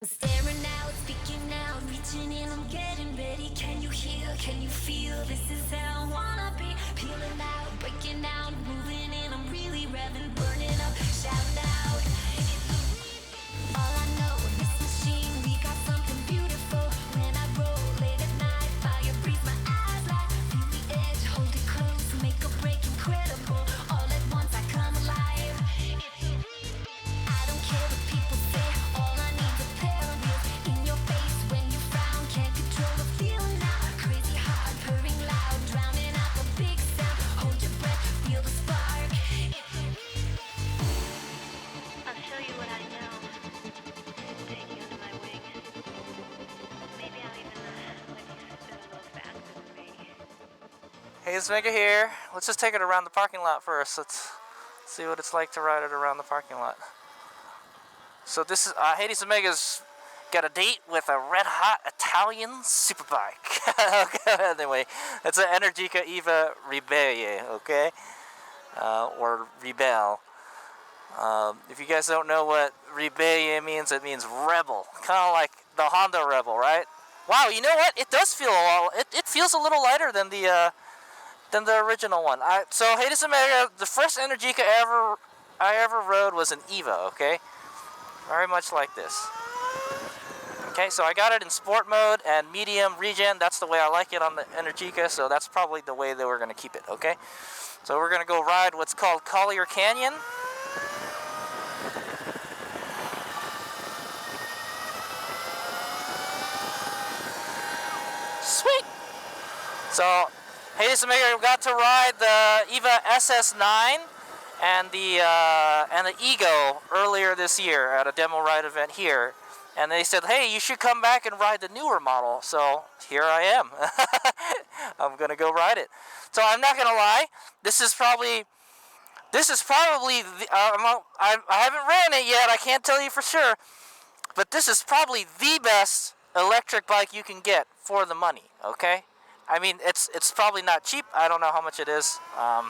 Staring out, speaking out, reaching in, I'm getting ready. Can you hear, can you feel? This is how I wanna be. Peeling out, breaking out, moving in, I'm really revving, burning up, shouting out. All I know, this machine, we got something beautiful. When I roll late at night, fire breathe my eyes light. Feel the edge, hold it close, make a break incredible. All at once I come alive. I don't care what people say, all I need is a pair of wheels. In your face when you frown, can't control the feeling now. Crazy heart, purring loud, drowning out the big sound. Hold your breath, feel the spark. I'll show you what I know. Take you under my wing. Maybe I'll even let you spin a little faster than me. HadesOmega here. Let's just take it around the parking lot first. Let's see what it's like to ride it around the parking lot. So this is HadesOmega's got a date with a red-hot Italian superbike. Okay, anyway, it's an Energica Eva Ribelle, okay, or Ribelle. If you guys don't know what Ribelle means, it means rebel, kind of like the Honda Rebel, right? Wow, you know what? It does feel it feels a little lighter than the original one. So HadesOmega, the first Energica I ever rode was an Eva, okay? Very much like this. Okay, so I got it in sport mode and medium regen. That's the way I like it on the Energica, so that's probably the way that we're going to keep it, okay? So we're going to go ride what's called Collier Canyon. Sweet! So HadesOmega got to ride the Eva SS9 and the Ego earlier this year at a demo ride event here, and they said, "Hey, you should come back and ride the newer model." So here I am. I'm gonna go ride it. So I'm not gonna lie, this is probably I haven't ridden it yet. I can't tell you for sure, but this is probably the best electric bike you can get for the money. Okay. I mean, it's probably not cheap. I don't know how much it is. I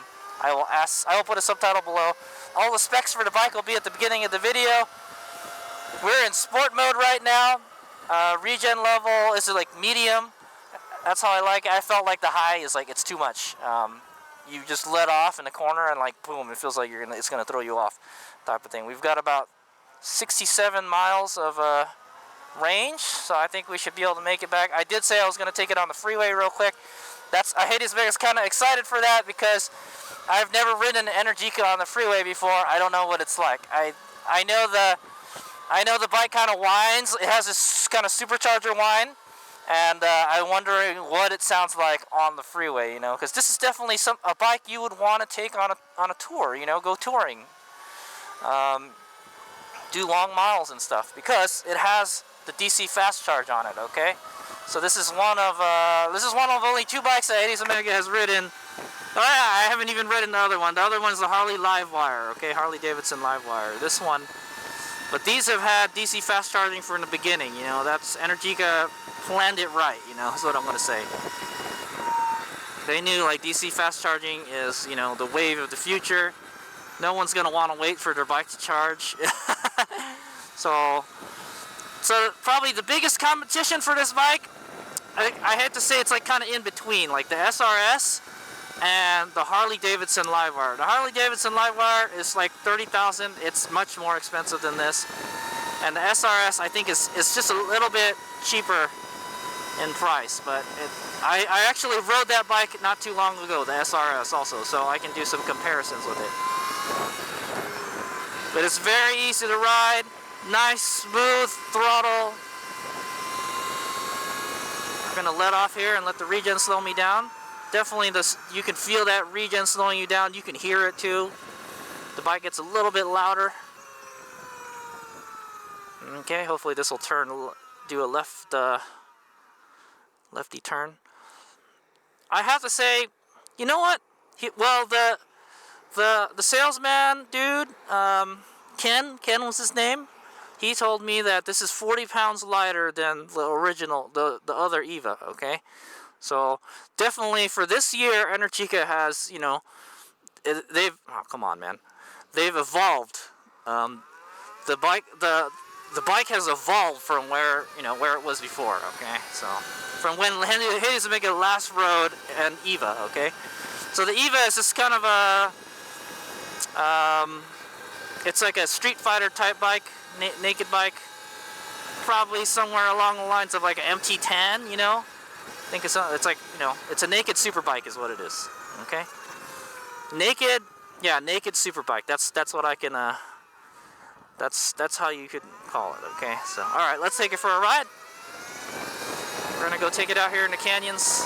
will put a subtitle below. All the specs for the bike will be at the beginning of the video. We're in sport mode right now. Regen level is like medium. That's how I like it. I felt like the high is like it's too much. You just let off in the corner and like boom, it feels like it's gonna throw you off, type of thing. We've got about 67 miles of range, so I think we should be able to make it back. I did say I was going to take it on the freeway real quick. HadesOmega's kind of excited for that because I've never ridden an Energica on the freeway before. I don't know what it's like. I know the bike kind of whines. It has this kind of supercharger whine, and I'm wondering what it sounds like on the freeway. You know, because this is definitely a bike you would want to take on a tour. You know, go touring, do long miles and stuff, because it has the DC fast charge on it, okay? So this is one of only two bikes that HadesOmega has ridden. Oh yeah, I haven't even ridden the other one. The other one is the Harley Livewire, okay? Harley Davidson Livewire. This one, but these have had DC fast charging from the beginning. You know, that's Energica planned it right. You know, is what I'm gonna say. They knew like DC fast charging is, you know, the wave of the future. No one's gonna want to wait for their bike to charge. So probably the biggest competition for this bike, I had to say it's like kind of in between, like the SRS and the Harley Davidson Livewire. The Harley Davidson Livewire is like $30,000. It's much more expensive than this. And the SRS I think is just a little bit cheaper in price. But I actually rode that bike not too long ago, the SRS also, so I can do some comparisons with it. But it's very easy to ride. Nice, smooth throttle. I'm gonna let off here and let the regen slow me down. Definitely you can feel that regen slowing you down. You can hear it too. The bike gets a little bit louder. Okay, hopefully this will do a lefty turn. I have to say, you know what? The salesman dude, Ken was his name. He told me that this is 40 pounds lighter than the original, the other Eva, okay? So, definitely for this year, Energica has, you know, come on, man. They've evolved. The the bike has evolved from where it was before. Okay, so from when HadesOmega last rode an Eva. Okay, so the Eva is just kind of a it's like a Street Fighter type bike, naked bike, probably somewhere along the lines of like an MT10. I think it's like it's a naked Superbike is what it is. Okay, naked Superbike. That's what I can. That's how you could call it, okay? So, all right, let's take it for a ride. We're gonna go take it out here in the canyons.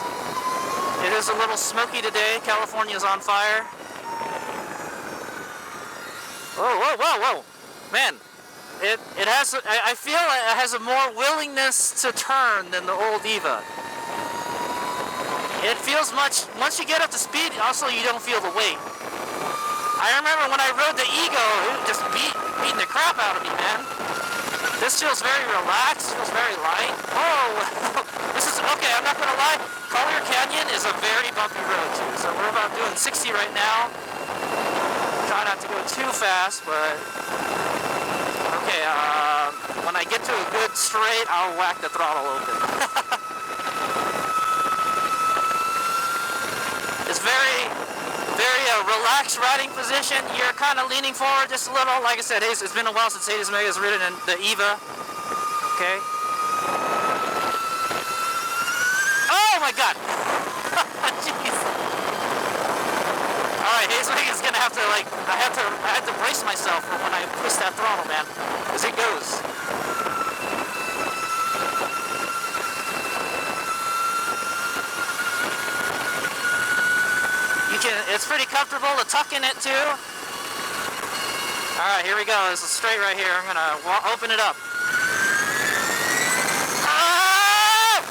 It is a little smoky today. California's on fire. Whoa. Man, it has, I feel it has a more willingness to turn than the old Eva. It feels once you get up to speed, also you don't feel the weight. I remember when I rode the Ego, it just beating the crap out of me, man. This feels very relaxed, feels very light. Oh, this is, okay, I'm not gonna lie, Collier Canyon is a very bumpy road too. So we're about doing 60 right now. Try not to go too fast, but, okay, when I get to a good straight, I'll whack the throttle open. It's very relaxed riding position. You're kind of leaning forward just a little. Like I said, it's been a while since HadesOmega has ridden in the Eva. Okay. Oh my God! Jeez. All right, HadesOmega's gonna have to I have to brace myself for when I twist that throttle, man, because it goes. It's pretty comfortable to tuck in it too. All right, here we go. This is straight right here. I'm gonna open it up. Ah!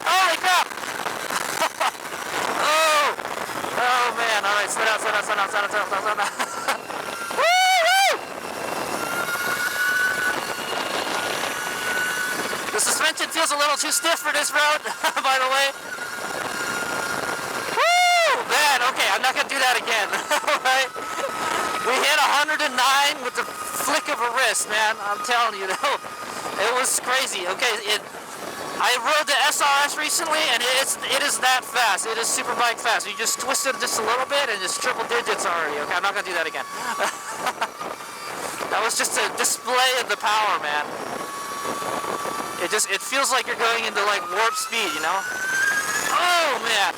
Holy crap! Oh man! All right, slow down. Woo! The suspension feels a little too stiff for this road, by the way. Okay, I'm not gonna do that again. Right? We hit 109 with the flick of a wrist, man. I'm telling you, it was crazy. Okay, I rode the SRS recently, and it is that fast. It is Superbike fast. You just twist it just a little bit, and it's triple digits already. Okay, I'm not gonna do that again. That was just a display of the power, man. It feels like you're going into like warp speed, Oh man.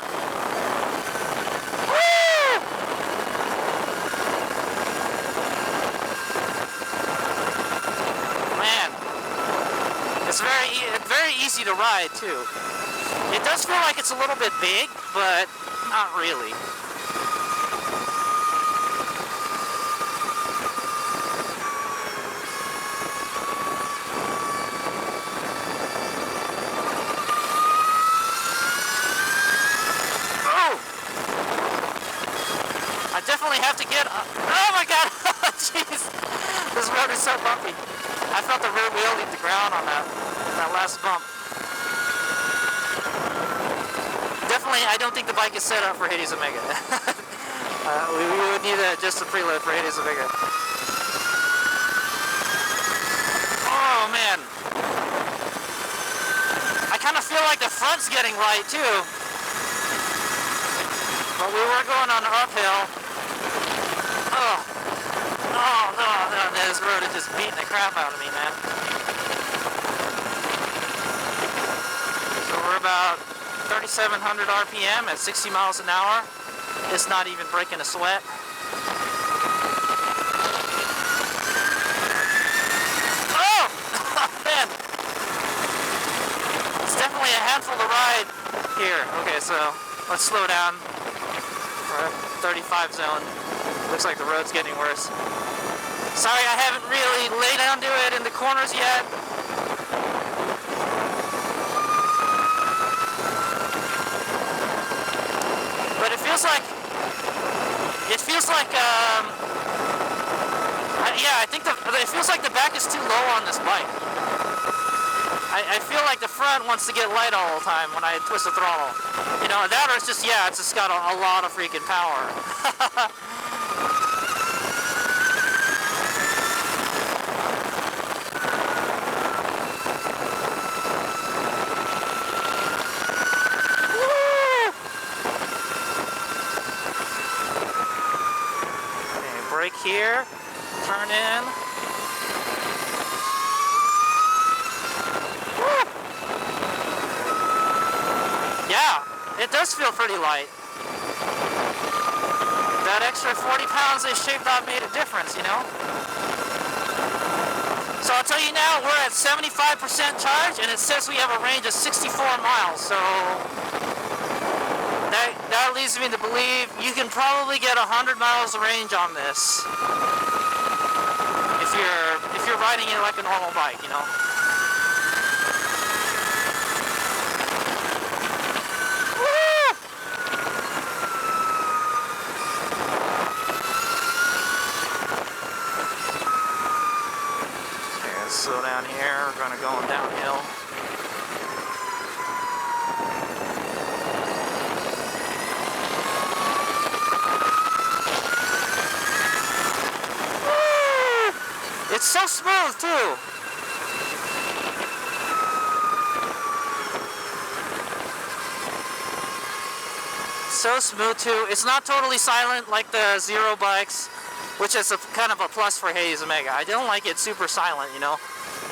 It's very easy to ride too. It does feel like it's a little bit big, but not really. Oh! I definitely have to get. Oh my God! Jeez, this road is so bumpy. I felt the rear wheel leave the ground on that last bump. Definitely, I don't think the bike is set up for HadesOmega. We would need just a preload for HadesOmega. Oh man. I kind of feel like the front's getting light too. But we were going on the uphill. Oh no, this road is just beating the crap out of me, man. So we're about 3,700 RPM at 60 miles an hour. It's not even breaking a sweat. Oh! Man! It's definitely a handful to ride here. Okay, so let's slow down. We're at 35 zone. Looks like the road's getting worse. Sorry, I haven't really laid onto it in the corners yet. But it feels like, yeah, I think it feels like the back is too low on this bike. I feel like the front wants to get light all the time when I twist the throttle. That or it's just got a lot of freaking power. turn in. Woo! Yeah, it does feel pretty light. That extra 40 pounds they shaved off made a difference, you know? So I'll tell you now, we're at 75% charge, and it says we have a range of 64 miles, so that leads me to believe you can probably get 100 miles of range on this if you're riding it like a normal bike, you know. Slow down here, we're gonna go downhill. Woo! It's so smooth too. So smooth too. It's not totally silent like the Zero bikes, which is a kind of a plus for HadesOmega. I don't like it super silent, you know.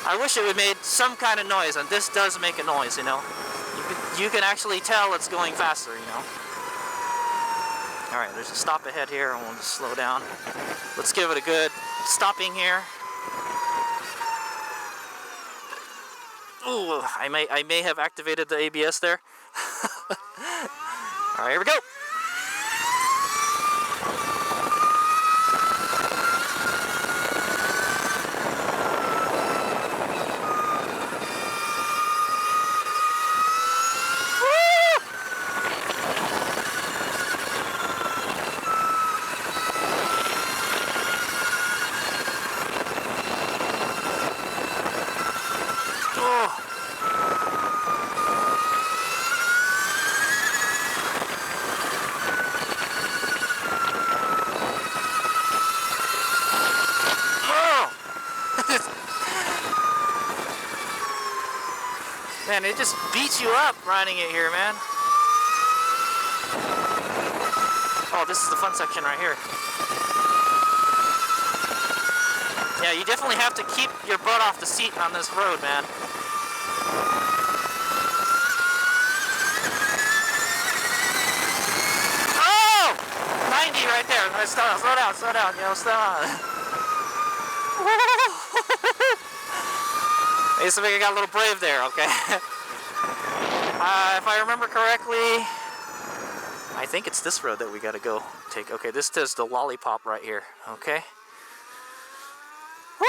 I wish it would made some kind of noise, and this does make a noise, you know. You can actually tell it's going faster, you know. Alright, there's a stop ahead here, and we'll just slow down. Let's give it a good stopping here. Ooh, I may have activated the ABS there. Alright, here we go. Man, it just beats you up riding it here, man. Oh, this is the fun section right here. Yeah, you definitely have to keep your butt off the seat on this road, man. Oh! 90 right there. Slow down, you know, slow down. HadesOmega got a little brave there, okay? If I remember correctly, I think it's this road that we gotta go take. Okay, this is the lollipop right here, okay? Woo!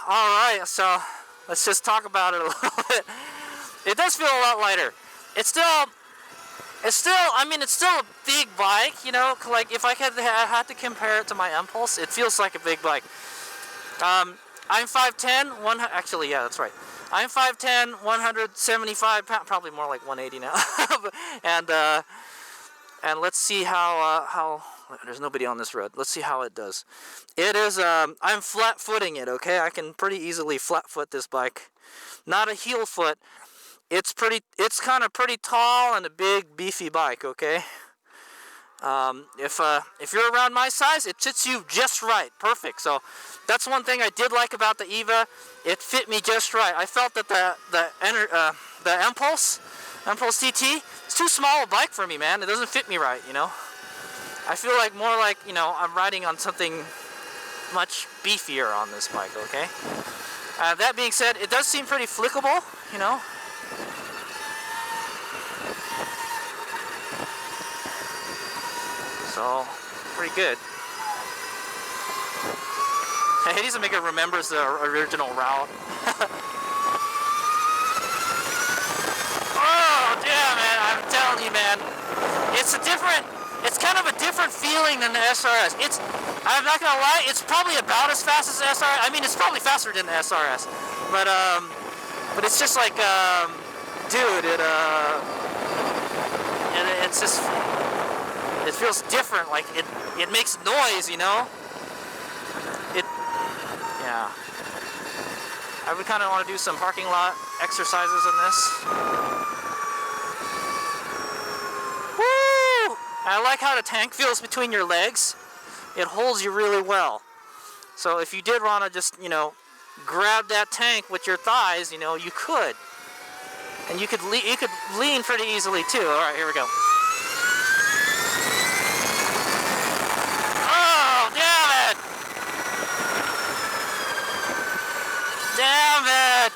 Alright, so let's just talk about it a little bit. It does feel a lot lighter. It's still, I mean, it's still a big bike, you know? Like, if I had to compare it to my Impulse, it feels like a big bike. I'm 5'10", actually, yeah, that's right. I'm 5'10", 175 pounds, probably more like 180 now. And let's see how there's nobody on this road. Let's see how it does. It is, I'm flat footing it, okay? I can pretty easily flat foot this bike. Not a heel foot. It's kind of pretty tall and a big, beefy bike, okay? If you're around my size, it fits you just right, perfect. So that's one thing I did like about the Eva. It fit me just right. I felt that the Impulse TT, it's too small a bike for me, man. It doesn't fit me right, you know. I feel like more like, you know, I'm riding on something much beefier on this bike, okay? That being said, it does seem pretty flickable, you know. So, pretty good. HadesOmega remembers the original route. Oh, yeah, man, I'm telling you, man. It's kind of a different feeling than the SRS. I'm not gonna lie, it's probably about as fast as the SRS. I mean, it's probably faster than the SRS. But it's just like, dude, it's just, it feels different. Like it makes noise, you know. Yeah. I would kind of want to do some parking lot exercises in this. Woo! I like how the tank feels between your legs. It holds you really well. So if you did want to just, you know, grab that tank with your thighs, you know, you could. And you could lean pretty easily too. All right, here we go. Oh, damn it! Damn it!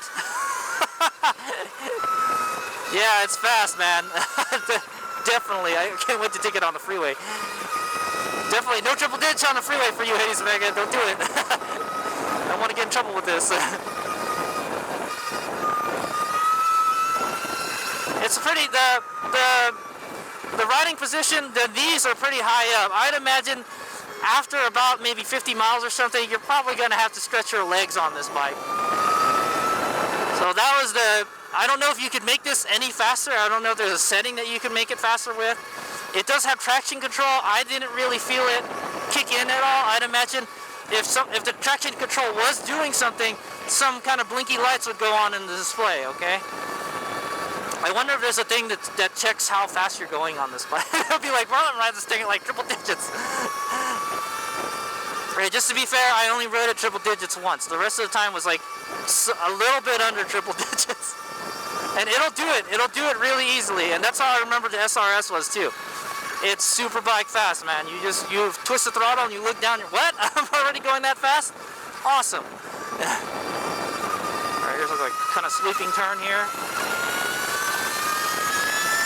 Yeah, it's fast, man. Definitely. I can't wait to take it on the freeway. Definitely no triple ditch on the freeway for you, HadesOmega. Don't do it. I don't want to get in trouble with this. It's pretty, the riding position, the knees are pretty high up. I'd imagine after about maybe 50 miles or something, you're probably going to have to stretch your legs on this bike. So that was I don't know if you could make this any faster. I don't know if there's a setting that you can make it faster with. It does have traction control. I didn't really feel it kick in at all. I'd imagine if the traction control was doing something, some kind of blinky lights would go on in the display, okay? I wonder if there's a thing that checks how fast you're going on this bike. It'll be like, well, I'm riding this thing at like triple digits. Right, just to be fair, I only rode at triple digits once. The rest of the time was like a little bit under triple digits. And it'll do it. It'll do it really easily. And that's how I remember the SRS was too. It's Superbike fast, man. You twist the throttle and you look down. What? I'm already going that fast? Awesome. Alright, here's a kind of sweeping turn here.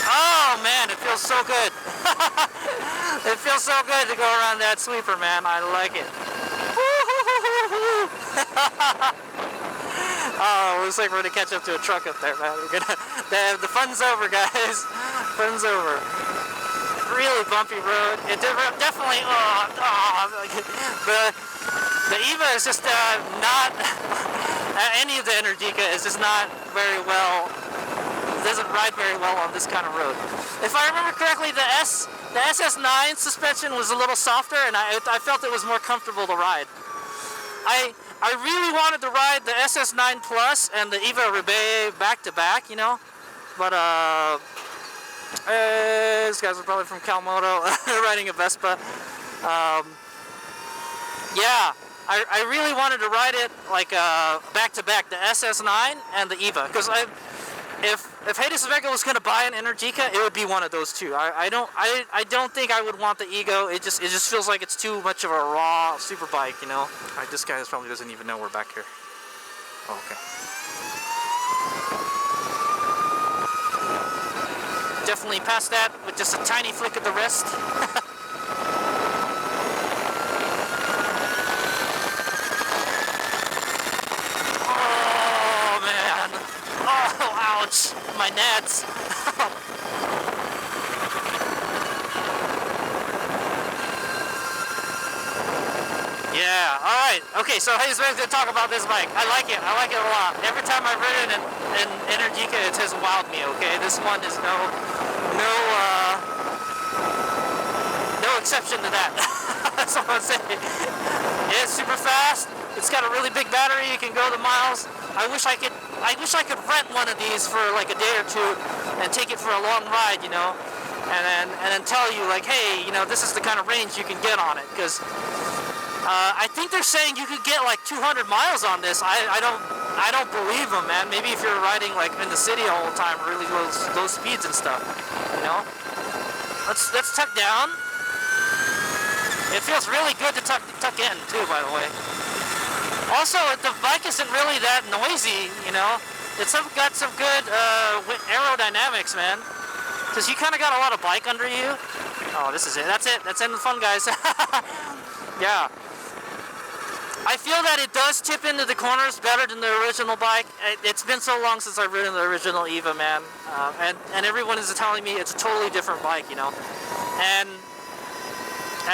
Oh man, it feels so good. It feels so good to go around that sweeper, man. I like it. Oh, looks like we're gonna catch up to a truck up there, man. The fun's over, guys. Fun's over. Really bumpy road. It definitely. The Eva is just not. Any of the Energica is just not very well. Doesn't ride very well on this kind of road. If I remember correctly, the SS9 suspension was a little softer, and I felt it was more comfortable to ride. I really wanted to ride the SS9 Plus and the Eva Ribelle back to back, you know, but these guys are probably from Calmoto riding a Vespa. Yeah, I really wanted to ride it like back to back, the SS9 and the Eva, because if HadesOmega was gonna buy an Energica, it would be one of those two. I don't think I would want the Ego. It just feels like it's too much of a raw superbike, you know. Alright, this guy probably doesn't even know we're back here. Oh, okay. Definitely past that with just a tiny flick of the wrist. My nads. Yeah, alright. Okay, so HadesOmega's gonna talk about this bike. I like it. I like it a lot. Every time I've ridden an Energica, it has wowed me, okay? This one is no exception to that. That's all I'm saying. It's super fast. It's got a really big battery. You can go the miles. I wish I could rent one of these for like a day or two and take it for a long ride, you know, and then tell you like, hey, you know, this is the kind of range you can get on it, because I think they're saying you could get like 200 miles on this. I don't believe them, man. Maybe if you're riding like in the city all the time, really low speeds and stuff, you know. Let's tuck down. It feels really good to tuck in too, by the way. Also, the bike isn't really that noisy, you know. It's got some good aerodynamics, man. Because you kind of got a lot of bike under you. Oh, this is it. That's it. That's end of the fun, guys. Yeah. I feel that it does tip into the corners better than the original bike. It's been so long since I've ridden the original Eva, man. And everyone is telling me it's a totally different bike, you know. And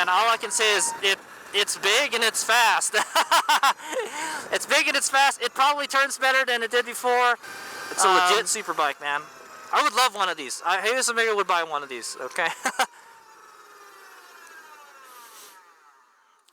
all I can say is it's big and it's fast. It's big and it's fast. It probably turns better than it did before. It's a legit super bike, man. I would love one of these. HadesOmega would buy one of these, okay?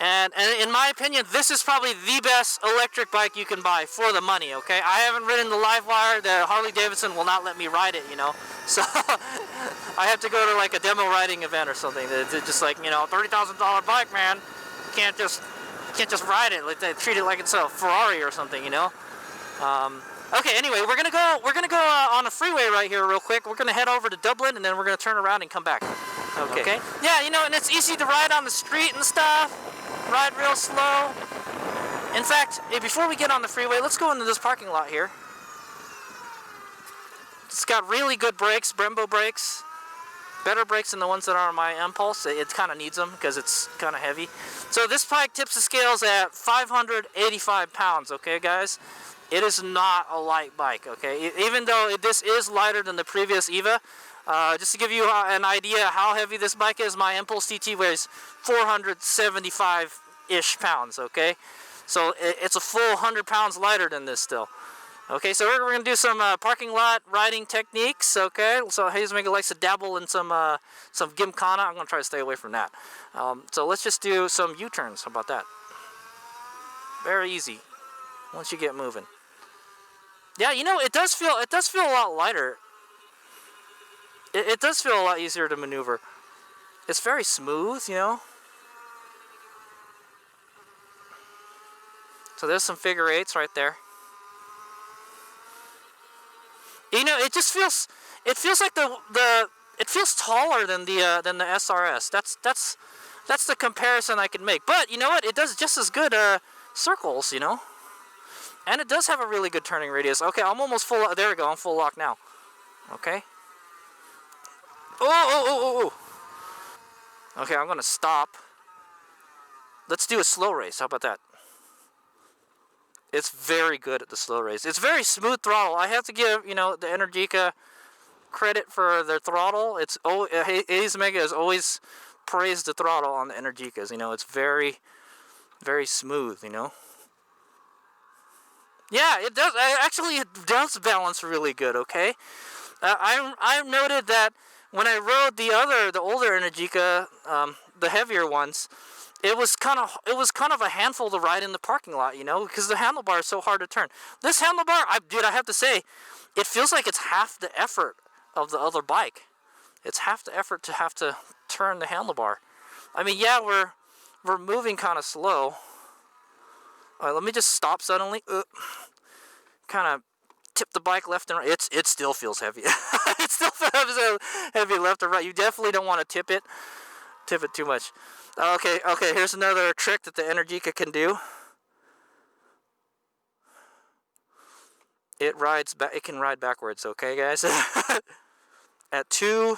And in my opinion, this is probably the best electric bike you can buy for the money, okay? I haven't ridden the Livewire. The Harley Davidson will not let me ride it, you know? So I have to go to like a demo riding event or something. They're just like, you know, $30,000 bike, man. You can't just You can't just ride it. Like they treat it like it's a Ferrari or something, you know. Okay. Anyway, we're gonna go on a freeway right here real quick. We're gonna head over to Dublin, and then we're gonna turn around and come back. Okay. Yeah, you know, and it's easy to ride on the street and stuff. Ride real slow. In fact, before we get on the freeway, let's go into this parking lot here. It's got really good brakes, Brembo brakes. Better brakes than the ones that are on my Impulse. It kind of needs them because it's kind of heavy. So this bike tips the scales at 585 pounds, okay, guys? It is not a light bike, okay? Even though this is lighter than the previous Eva, just to give you an idea how heavy this bike is, my Impulse TT weighs 475-ish pounds, okay? So it's a full 100 pounds lighter than this still. Okay, so we're going to do some parking lot riding techniques, okay? So HadesOmega likes to dabble in some Gymkhana. I'm going to try to stay away from that. So let's just do some U-turns. How about that? Very easy once you get moving. Yeah, you know, it does feel a lot lighter. It does feel a lot easier to maneuver. It's very smooth, you know. So there's some figure eights right there. You know, it feels like it feels taller than the SRS. That's the comparison I can make. But you know what? It does just as good circles, you know. And it does have a really good turning radius. Okay, I'm almost full. There we go. I'm full lock now. Okay. Oh. Okay, I'm gonna stop. Let's do a slow race. How about that? It's very good at the slow race. It's very smooth throttle. I have to give, you know, the Energica credit for their throttle. HadesOmega has always praised the throttle on the Energicas. You know, it's very, very smooth, you know. Yeah, it does. Actually, it does balance really good, okay? I've noted that when I rode the older Energica, the heavier ones, it was kind of a handful to ride in the parking lot, you know, because the handlebar is so hard to turn. This handlebar, I have to say, it feels like it's half the effort of the other bike. It's half the effort to have to turn the handlebar. I mean, yeah, we're moving kind of slow. All right, let me just stop suddenly. Kind of tip the bike left and right. It still feels heavy. It still feels heavy left and right. You definitely don't want to tip it too much. Okay, here's another trick that the Energica can do. It can ride backwards, okay, guys? At 2-3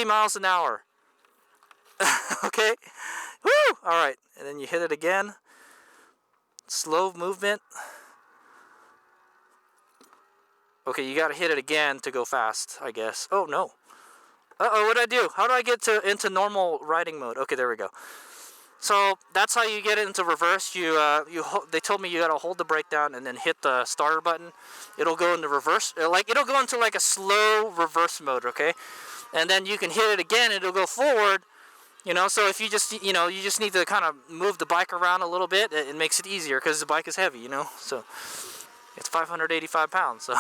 miles an hour. Okay? Woo! Alright, and then you hit it again. Slow movement. Okay, you gotta hit it again to go fast, I guess. Oh, no. Uh-oh, what'd I do? How do I get into normal riding mode? Okay, there we go. So that's how you get it into reverse. They told me you gotta hold the brake down and then hit the starter button. It'll go into reverse. It'll go into like a slow reverse mode, okay? And then you can hit it again. It'll go forward. You know, so if you just need to kind of move the bike around a little bit, it makes it easier because the bike is heavy. You know, so it's 585 pounds. So.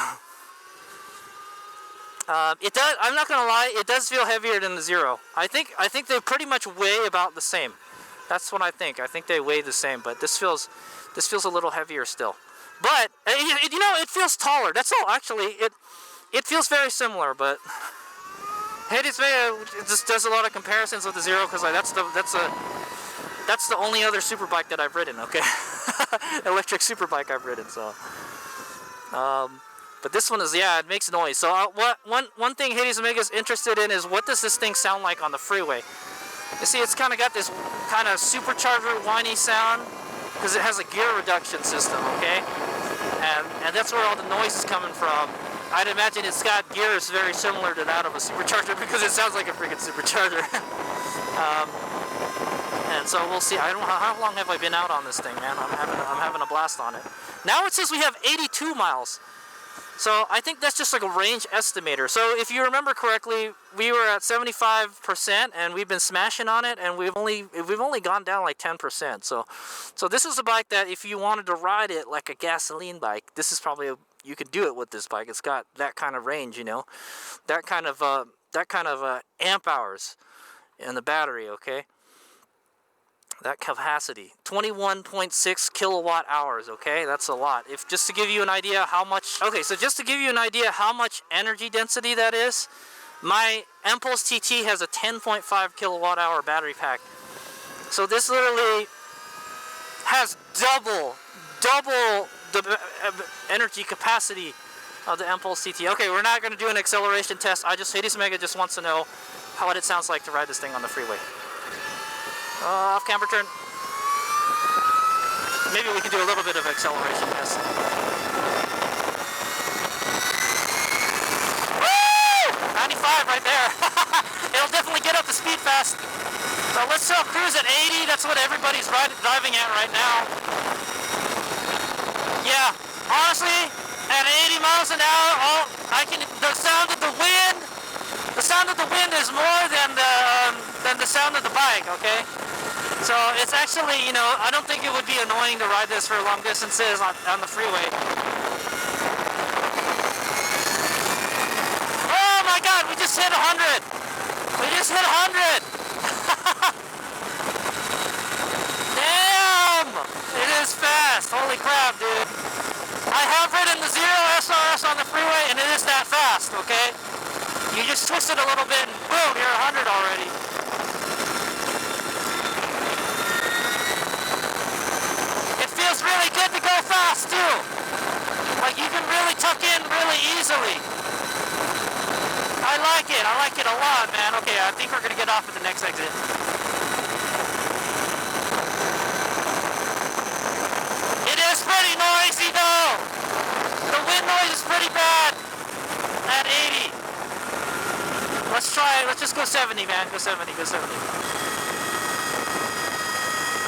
It does. I'm not gonna lie. It does feel heavier than the Zero. I think they pretty much weigh about the same. That's what I think. I think they weigh the same, but this feels a little heavier still. But you know, it feels taller. That's all. Actually, it feels very similar. But HadesOmega just does a lot of comparisons with the Zero because that's the only other Superbike that I've ridden. Okay, electric Superbike I've ridden. So. But this one is, yeah, it makes noise. So one thing HadesOmega is interested in is what does this thing sound like on the freeway? You see, it's kind of got this kind of supercharger whiny sound because it has a gear reduction system, okay? And that's where all the noise is coming from. I'd imagine it's got gears very similar to that of a supercharger because it sounds like a freaking supercharger. And so we'll see. I don't know how long have I been out on this thing, man. I'm having a blast on it. Now it says we have 82 miles. So I think that's just like a range estimator. So if you remember correctly, we were at 75% and we've been smashing on it, and we've only gone down like 10%. So this is a bike that if you wanted to ride it like a gasoline bike, this is probably you could do it with this bike. It's got that kind of range, you know, that kind of amp hours in the battery. Okay. that capacity. 21.6 kilowatt hours, okay? That's a lot. If just to give you an idea how much, okay, so just to give you an idea how much energy density that is, my Impulse TT has a 10.5 kilowatt hour battery pack. So this literally has double the energy capacity of the Impulse TT. Okay, we're not going to do an acceleration test. HadesOmega just wants to know what it sounds like to ride this thing on the freeway. Off camber turn. Maybe we can do a little bit of acceleration test. Woo! 95 right there. It'll definitely get up to speed fast. So let's cruise at 80. That's what everybody's driving at right now. Yeah, honestly, at 80 miles an hour, the sound of the wind is more than the sound of the bike, okay? So it's actually, you know, I don't think it would be annoying to ride this for long distances on the freeway. Oh my God, we just hit 100. We just hit 100. Damn, it is fast. Holy crap, dude. I have ridden the 0 SRS on the freeway and it is that fast, okay? You just twist it a little bit and boom, you're 100 already. It's really good to go fast too. Like you can really tuck in really easily. I like it a lot, man. Okay, I think we're gonna get off at the next exit. It is pretty noisy though. The wind noise is pretty bad at 80. Let's just go 70, man. Go 70.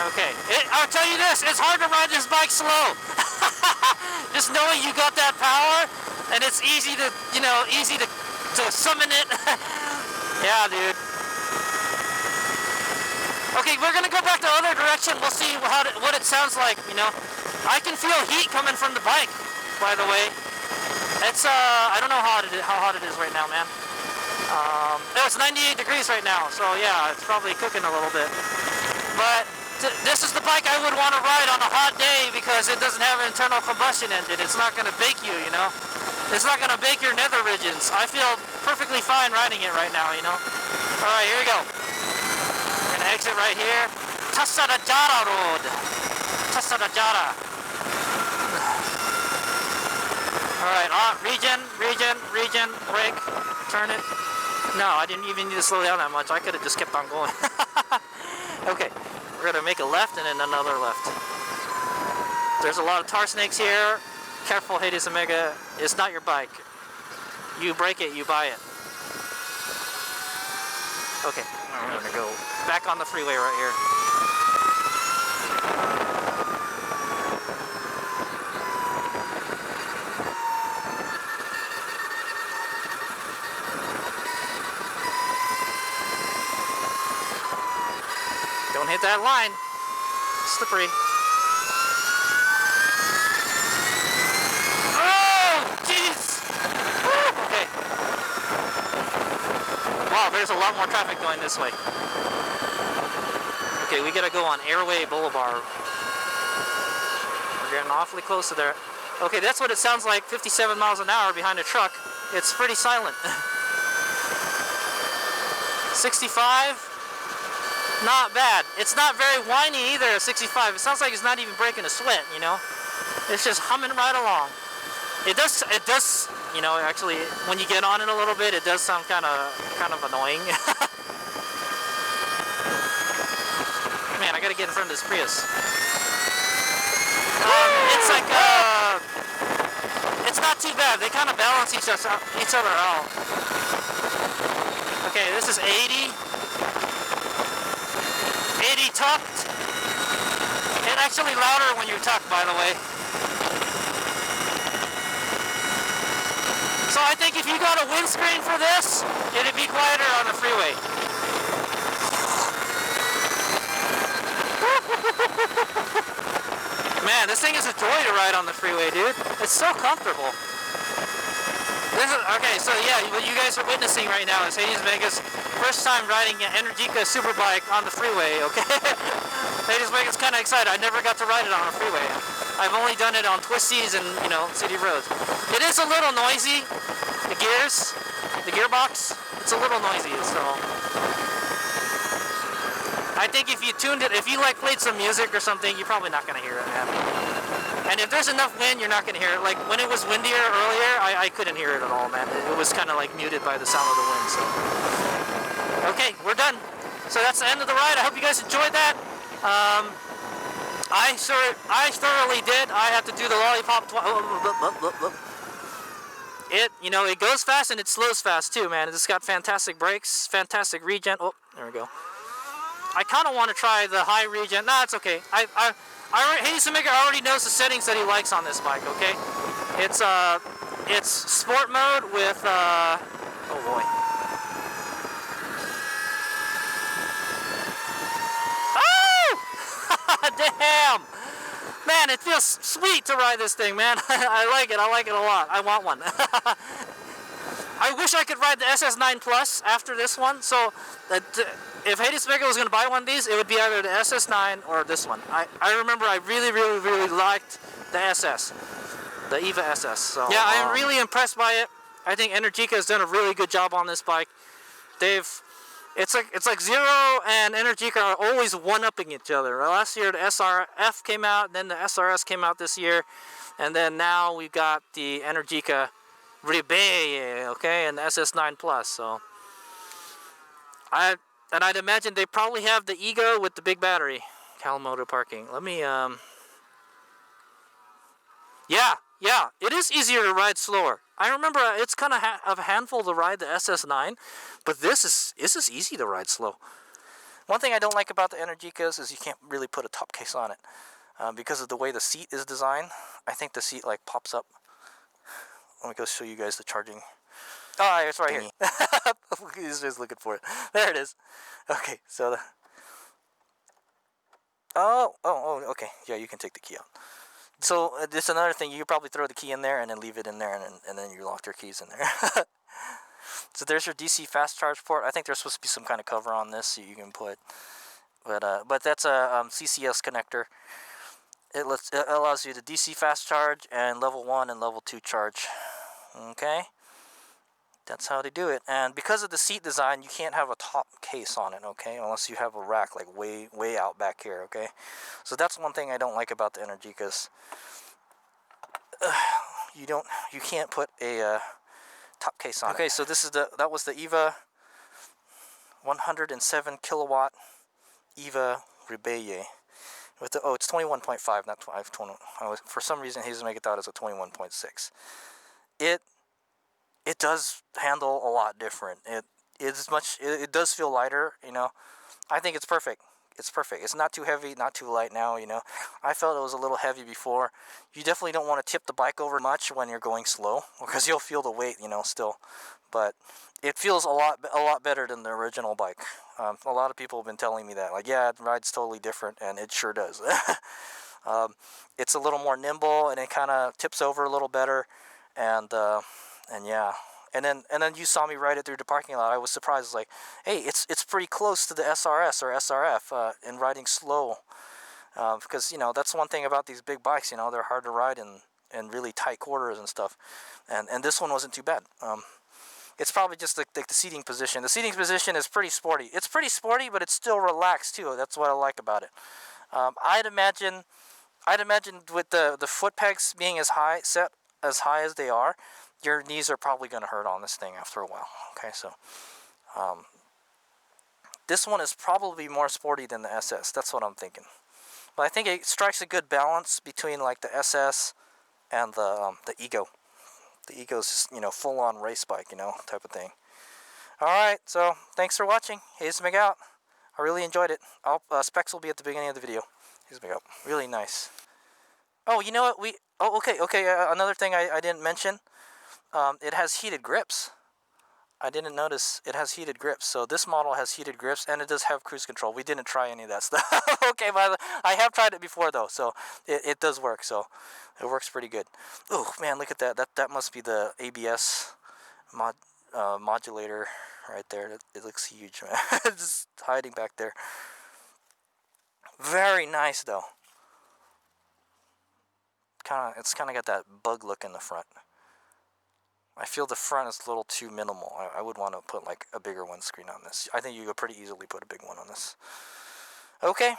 Okay, I'll tell you this, it's hard to ride this bike slow. Just knowing you got that power, and it's easy to summon it. Yeah, dude. Okay, we're gonna go back the other direction. We'll see what it sounds like, you know. I can feel heat coming from the bike, by the way. It's, I don't know how hot it is right now, man. It's 98 degrees right now, so yeah, it's probably cooking a little bit. But this is the bike I would want to ride on a hot day because it doesn't have an internal combustion engine. It's not going to bake you, you know. It's not going to bake your nether regions. I feel perfectly fine riding it right now, you know. All right, here we go. We're going to exit right here. Tasadajara Road. Tasadajara. All right, regen, brake, turn it. No, I didn't even need to slow down that much. I could have just kept on going. Okay. We're going to make a left and then another left. There's a lot of tar snakes here. Careful, HadesOmega. It's not your bike. You break it, you buy it. Okay, we're going to go back on the freeway right here. Don't hit that line. Slippery. Oh, jeez. Okay. Wow, there's a lot more traffic going this way. Okay, we gotta go on Airway Boulevard. We're getting awfully close to there. Okay, that's what it sounds like, 57 miles an hour behind a truck. It's pretty silent. 65. Not bad. It's not very whiny either at 65. It sounds like it's not even breaking a sweat, you know? It's just humming right along. It does, you know, actually, when you get on it a little bit, it does sound kind of annoying. Man, I gotta get in front of this Prius. It's like, it's not too bad. They kind of balance each other out. Okay, this is 80. 80 tucked. It's actually louder when you're tucked, by the way. So I think if you got a windscreen for this, it'd be quieter on the freeway. Man, this thing is a joy to ride on the freeway, dude. It's so comfortable. This is, okay, so yeah, what you guys are witnessing right now is HadesOmega's first time riding an Energica Superbike on the freeway, okay? HadesOmega's kind of excited. I never got to ride it on a freeway. I've only done it on twisties and, you know, city roads. It is a little noisy, the gears, the gearbox, it's a little noisy, so... I think if you tuned it, if you like played some music or something, you're probably not going to hear it, man. And if there's enough wind, you're not going to hear it. Like when it was windier earlier, I couldn't hear it at all, man. It was kind of like muted by the sound of the wind. So, okay, we're done. So that's the end of the ride. I hope you guys enjoyed that. I thoroughly did. I have to do the lollipop. You know, it goes fast and it slows fast too, man. It's got fantastic brakes, fantastic regen. Oh, there we go. I kind of want to try the high regen. Nah, it's okay. HadesOmega already knows the settings that he likes on this bike, okay? It's sport mode with, oh boy. Oh! Damn! Man, it feels sweet to ride this thing, man. I like it a lot. I want one. I wish I could ride the SS9 Plus after this one, so if HadesOmega was going to buy one of these, it would be either the SS9 or this one. I remember I really liked the SS, the Eva SS. So yeah, I'm really impressed by it. I think Energica has done a really good job on this bike. It's like Zero and Energica are always one-upping each other. Last year the SRF came out, then the SRS came out this year, and then now we got the Energica Ribelle, okay, and the SS9 Plus. So I'd imagine they probably have the Ego with the big battery. Calmoto parking. Let me yeah, it is easier to ride slower. I remember it's kind of a handful to ride the SS9, but this is easy to ride slow. One thing I don't like about the Energicas is you can't really put a top case on it because of the way the seat is designed. I think the seat like pops up. Let me go show you guys the charging. Oh, it's right here. He's just looking for it. There it is. Okay, so the... Oh, okay. Yeah, you can take the key out. So this is another thing. You could probably throw the key in there and then leave it in there, and then you lock your keys in there. So there's your DC fast charge port. I think there's supposed to be some kind of cover on this so you can put, but that's a CCS connector. It allows you to DC fast charge and level 1 and level 2 charge. Okay, that's how they do it. And because of the seat design, you can't have a top case on it, okay, unless you have a rack like way out back here, okay. So that's one thing I don't like about the Energicas. You can't put a top case on it. Okay, so that was the Eva 107 kilowatt Eva Ribelle. With the, it's 21.5, not 20. For some reason, HadesOmega thought it was a 21.6. It does handle a lot different. It does feel lighter, you know. I think it's perfect. It's perfect. It's not too heavy, not too light now, you know. I felt it was a little heavy before. You definitely don't want to tip the bike over much when you're going slow, because you'll feel the weight, you know, still. But it feels a lot better than the original bike. A lot of people have been telling me that, like, yeah, it rides totally different, and it sure does. It's a little more nimble, and it kind of tips over a little better, and yeah. And then you saw me ride it through the parking lot. I was surprised, like, hey, it's pretty close to the SRS or SRF in riding slow, because, you know, that's one thing about these big bikes, you know, they're hard to ride in really tight quarters and stuff, and this one wasn't too bad. It's probably just like the seating position. The seating position is pretty sporty. It's pretty sporty, but it's still relaxed too. That's what I like about it. I'd imagine with the foot pegs being set as high as they are, your knees are probably going to hurt on this thing after a while. Okay, so this one is probably more sporty than the SS. That's what I'm thinking. But I think it strikes a good balance between like the SS and the Ego. The Ego's just, you know, full-on race bike, you know, type of thing. Alright, so thanks for watching. HadesOmega out. I really enjoyed it. Specs will be at the beginning of the video. HadesOmega out. Really nice. Oh, you know what? Okay. Another thing I didn't mention. It has heated grips. I didn't notice it has heated grips. So this model has heated grips, and it does have cruise control. We didn't try any of that stuff. Okay, I have tried it before though, so it does work. So it works pretty good. Oh man, look at that. That must be the ABS modulator right there. It looks huge, man. Just hiding back there. Very nice though. It's kind of got that bug look in the front. I feel the front is a little too minimal. I would want to put like a bigger windscreen on this. I think you could pretty easily put a big one on this. Okay.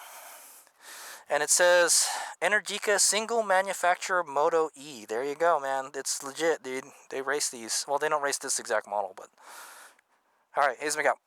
And it says Energica single manufacturer Moto E. There you go, man. It's legit, dude. They race these. Well, they don't race this exact model, but... Alright, HadesOmega out.